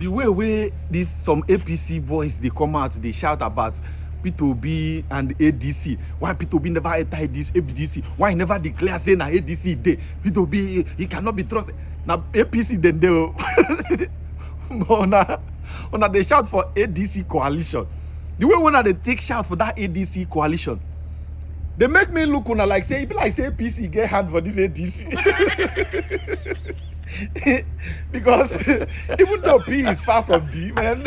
The way this some APC boys they come out, they shout about P2B and ADC. Why P2B never enter this ADC? Why he never declare saying na ADC day? P2B he cannot be trusted. Now APC then they they shout for ADC coalition. The way when they take shout for that ADC coalition, they make me look on like say if like say APC get hand for this ADC. Because even though P is far from D, man,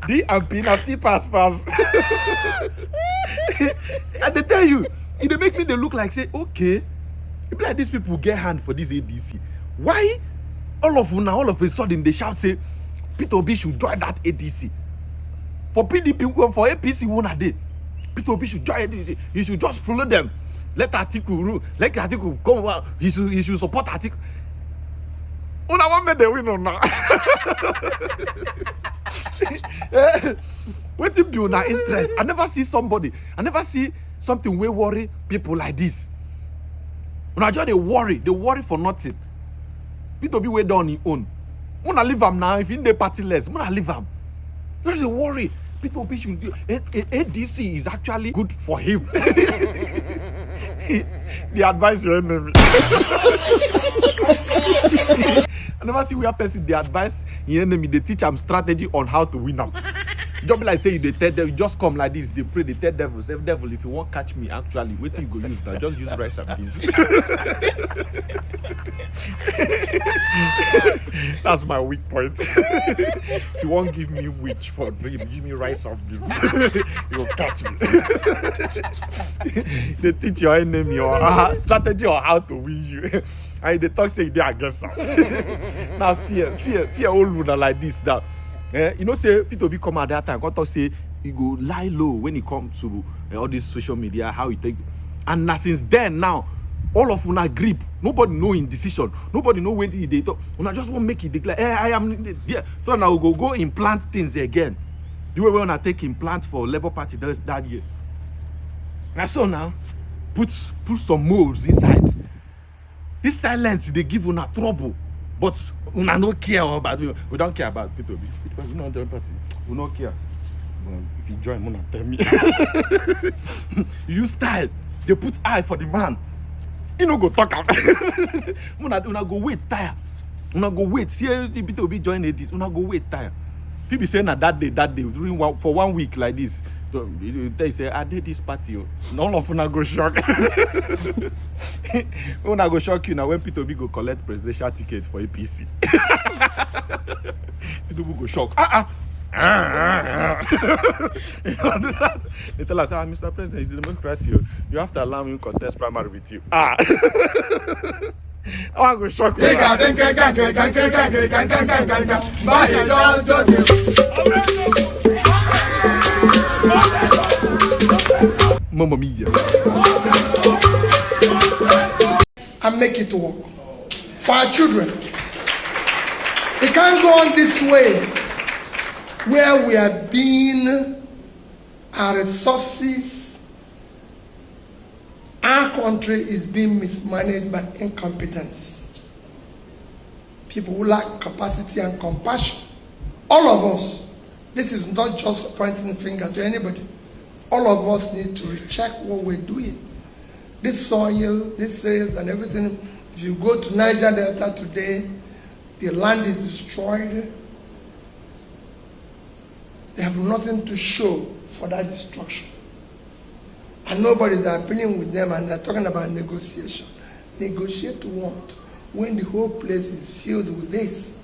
D and P now still pass. And they tell you, they make me they look like say, okay, if like these people get hand for this ADC, why all of a sudden they shout say P2B should join that ADC? For PDP, for APC, one a day, P2B should join ADC. You should just follow them. Let Atiku rule. Let Atiku come out. He should support Atiku. Una want me the win or not? What if you not interest? I never see something we worry people like this. Una just they worry for nothing. P2B way down his own. Una leave him now. If in the partyless, una leave him. Just a worry. P2B should do. ADC is actually good for him. The advice your enemy. I never see where person they advise your enemy. They teach them strategy on how to win them. Just be like say you tell them, you just come like this. They pray. They tell devil, say devil, if you won't catch me, actually, wait till you go use now. Just use rice and beans. That's my weak point. If you won't give me witch for dream, give me rice and beans. You will catch me. They teach your enemy or strategy on how to win you. And they talk say they against them. Now fear old woman like this now. You know, say P2B come at that time, God talk say you go lie low when it comes to all this social media, how you take. And now since then now, all of una grip. Nobody know in decision. Nobody know when they talk. Una just won't make it declare. Hey, I am there. So now we go implant things again. The way we wanna take implant for Labour Party that year. Now so now, put some molds inside. This silence they give una trouble. But we don't care about it. We don't care about P2B. Because we not the party. We don't care. Well, if you join, Mona tell me. You style. They put eye for the man. You no go talk about. Una go wait tire. Una go wait. See the P2B join this. Una go wait tire. If you be saying that day during for 1 week like this, they say I did this party. None of una go shock. Una go shock you now when P2B go collect presidential ticket for APC. Tinubu go shock. They tell us, Mr. President, it's the democracy. You have to allow me to contest primary with you. I want to go shock you. Mamma mia. And make it work for our children. We can't go on this way where we are being our resources, our country is being mismanaged by incompetence. People who lack capacity and compassion. All of us, this is not just pointing the finger to anybody. All of us need to recheck what we're doing. This soil, this areas and everything, if you go to Niger Delta today, the land is destroyed. They have nothing to show for that destruction. And nobody's appealing with them and they're talking about negotiation. Negotiate what? When the whole place is filled with this.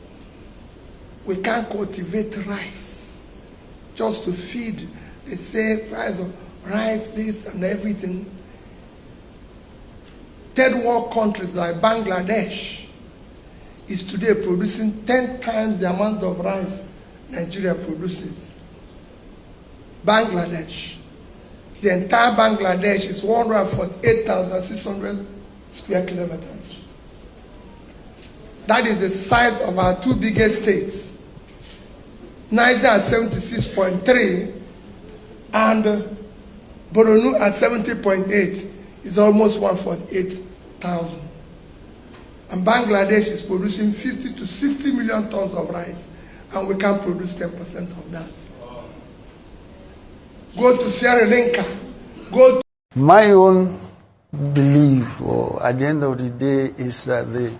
We can't cultivate rice just to feed. They say price of rice, this and everything. Third world countries like Bangladesh is today producing 10 times the amount of rice Nigeria produces. Bangladesh. The entire Bangladesh is 148,600 square kilometers. That is the size of our two biggest states. Niger at 76.3 and Borno at 70.8 is almost 148,000. And Bangladesh is producing 50 to 60 million tons of rice and we can't produce 10% of that. Go to Sierra Leone, go to... My own belief, or at the end of the day, is that the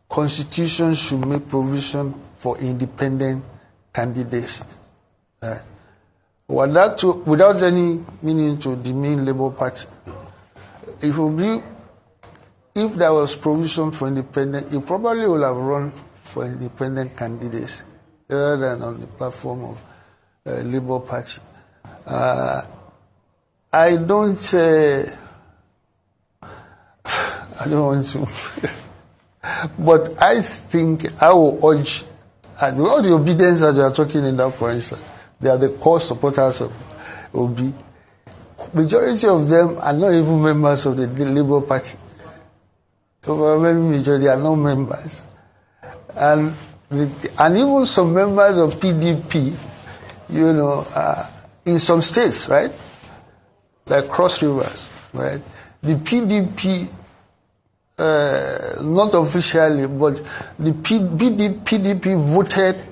Constitution should make provision for independent candidates. Without any meaning to demean Labour Party. If there was provision for independent, you probably would have run for independent candidates rather than on the platform of Labour Party. I don't want to, but I think I will urge, and all the obedience that you are talking in that, for instance, they are the core supporters of Obi. Majority of them are not even members of the Labour Party. Overwhelming majority are not members, and even some members of PDP, in some states, right, like Cross Rivers, right, the PDP, not officially, but the PDP voted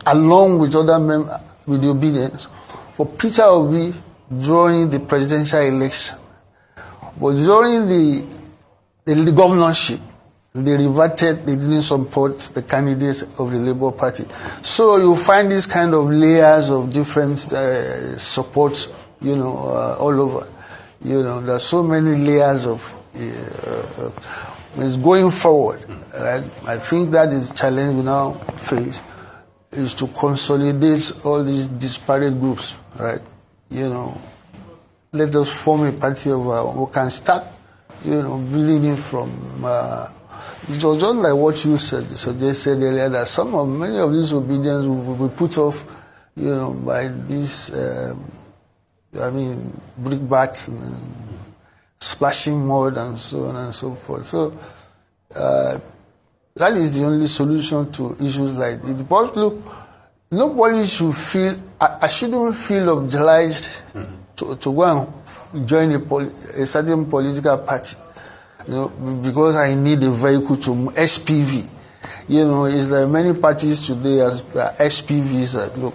along with other members with the obedience for Peter Obi during the presidential election, but during the governorship, they reverted, they didn't support the candidates of the Labour Party. So you find these kind of layers of different supports, all over. There's so many layers of going forward. Right? I think that is the challenge we now face, is to consolidate all these disparate groups, right? Let us form a party of our own. We can start, building it from. It was just like what you suggested earlier, that many of these obedience will be put off, by these, brickbats and splashing mud and so on and so forth. So that is the only solution to issues like this. But look, nobody should feel. I shouldn't feel obliged to go and join a certain political party. Because I need a vehicle to SPV. It's like many parties today as SPVs that look,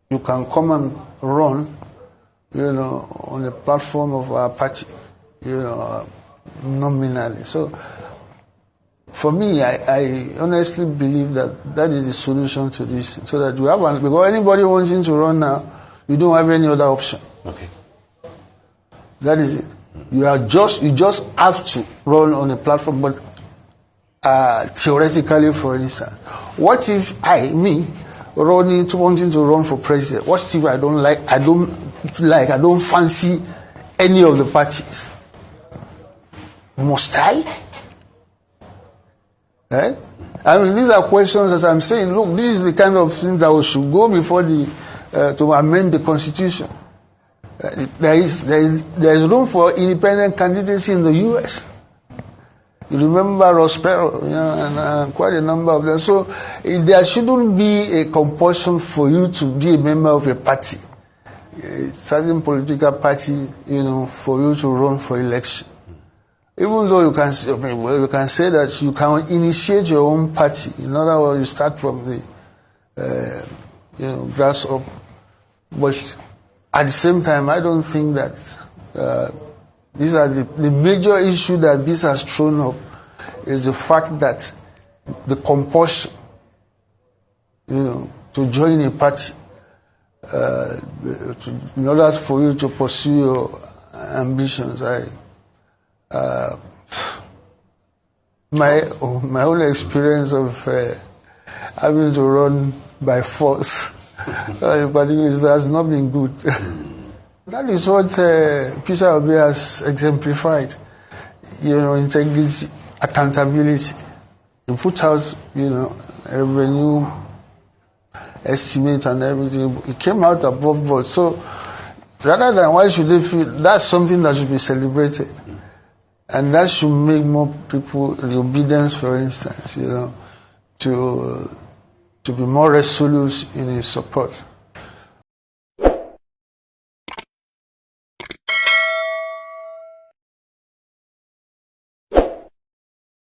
you can come and run, on the platform of our party, nominally. So, for me, I honestly believe that is the solution to this, so that you have because anybody wanting to run now, you don't have any other option. Okay. That is it. You just have to run on a platform, but theoretically, for instance, what if wanting to run for president? What if I don't fancy any of the parties? Must I? Right? These are questions that I'm saying. Look, this is the kind of thing that we should go before to amend the Constitution. There is room for independent candidacy in the U.S. You remember Ross Perot, and quite a number of them. So there shouldn't be a compulsion for you to be a member of a party, a certain political party, for you to run for election. Even though you can say that you can initiate your own party. In other words, you start from the grass up, but at the same time, I don't think that these are the major issue that this has thrown up is the fact that the compulsion, to join a party in order for you to pursue your ambitions. My own experience of having to run by force. Particularly, it has not been good. That is what Peter Obi has exemplified. Integrity, accountability. He put out, a revenue estimate and everything. It came out above board. So, rather than why should they feel, that's something that should be celebrated. And that should make more people, the obedience, for instance, to be more resolute in his support.